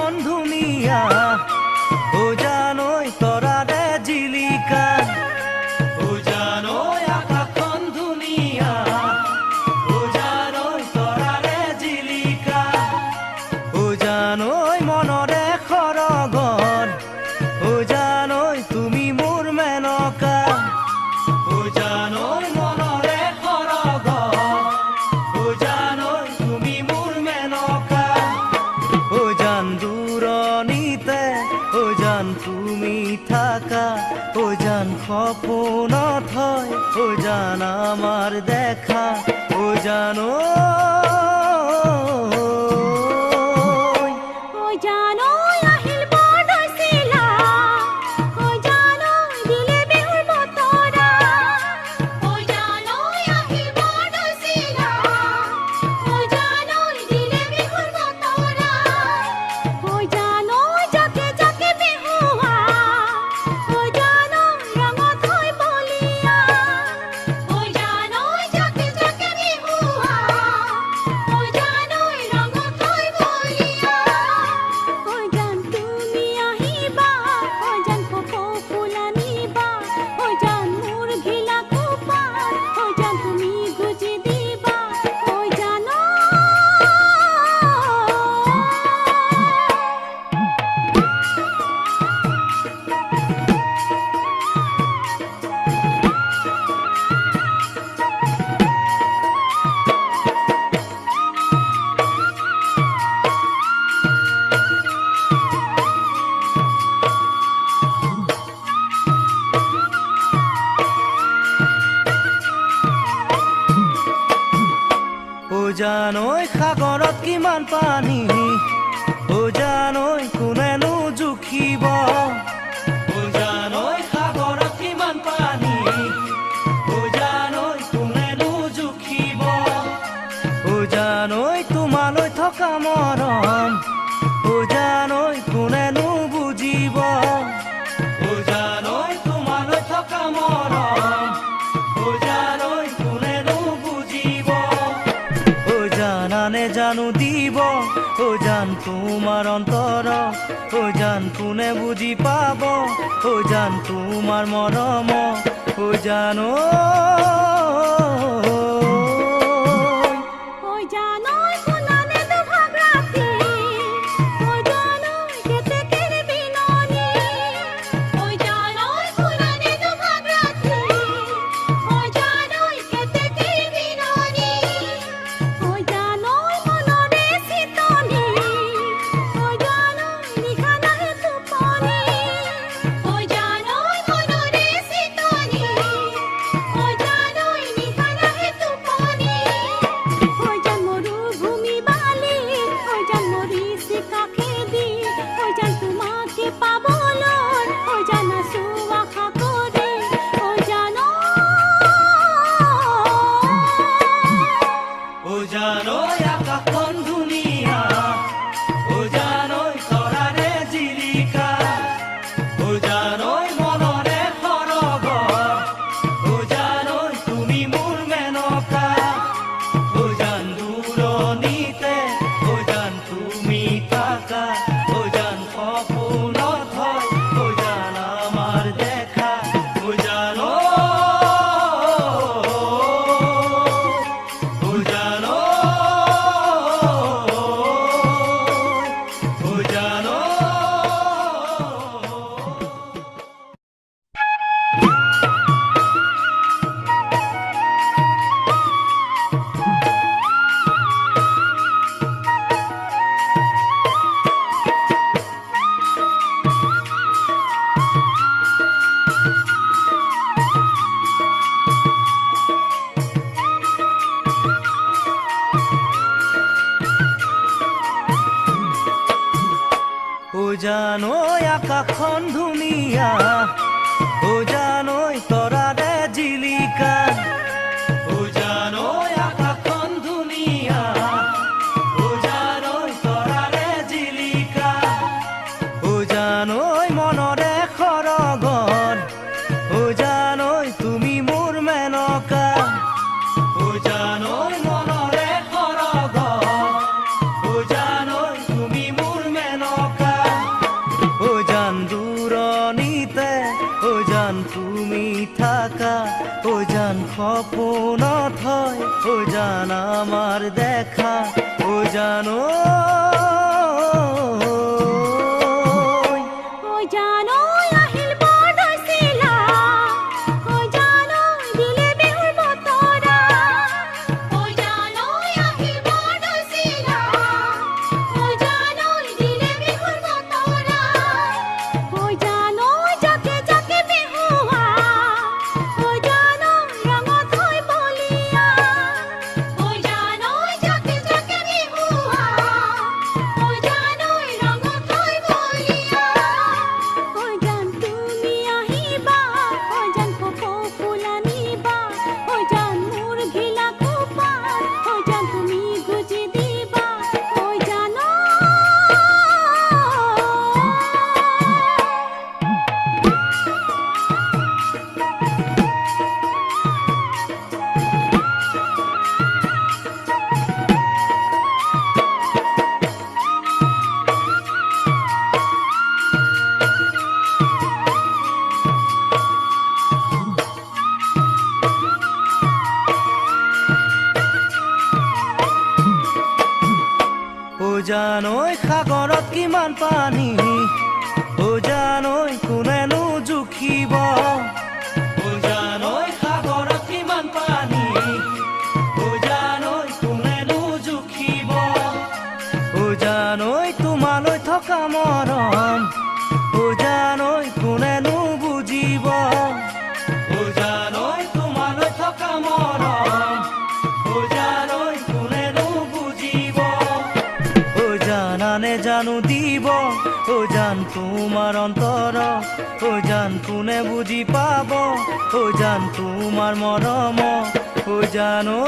আকাশখন ধুনীয়া ও জানৈ তৰাৰে জিলিকা ও জানৈ আকাশখন ধুনীয়া ও জানৈ তৰাৰে জিলিকা ও জানৈ মনৰে সৰগত ও জানৈ তুমি মোৰ মেনকা ও জানৈ মনৰে সৰগত ও জানৈ তুমি মোৰ মেনকা ও জান দূৰণিতে ও জান তুমি থাকা ও জান সপোনত হয় ও জান আমার দেখা ও জানো জানৈ সাগৰত কিমান পানী ও জানৈ কোনেনো জুখিব ও জানৈ সাগৰত কিমান পানী ও জানৈ কোনেনো জুখিব ও জানৈ তোমালৈ থকা মৰম ও জানৈ কোনেনো বুজিব ও জানৈ তোমালৈ থকা মৰম ও জানৈ কোনেনো বুজিব জানানে জানো দিব ও জান তোমার অন্তর ও জান কোনে বুঝি পাব ও জান তোমার মরম ও জানো জানৈ আকাশখন ধুনীয়া ও জানৈ তৰাৰে জিলিকা ও জানৈ মনৰে সৰগত ও জানৈ তুমি মোৰ মেনকা ও জান দূৰণিতে ও জান তুমি থাকা ও জান সপোনত হয় ও জান আমার দেখা ও জানো ও জানৈ আকাশখন ধুনীয়া ও জানৈ তৰাৰে জিলিকা ও জানৈ আকাশখন ধুনীয়া ও জানৈ তৰাৰে জিলিকা ও জানৈ মনৰে সৰগত ও জানৈ তুমি মোৰ মেনকা ও জানৈ মনৰে সৰগত ও জানৈ তুমি মোৰ মেনকা তুমি থাকা ও জান সপনত হয় ও জান আমাৰ দেখা ও জানো জানৈ সাগৰত কিমান পানী ও জানৈ কোনেনো জুখিব ও জানৈ সাগৰত কিমান পানী ও জানৈ কোনেনো জুখিব ও জানৈ তোমালৈ থকা মৰম ও জানৈ কোনেনো বুজিব ও জানৈ তোমালৈ থকা মৰম ও জানৈ কোনেনো বুজিব জানানে জানো দিব ও জান তোমার অন্তর ও জান কোনে বুঝি পাব ও জান তোমার মরম ও জানো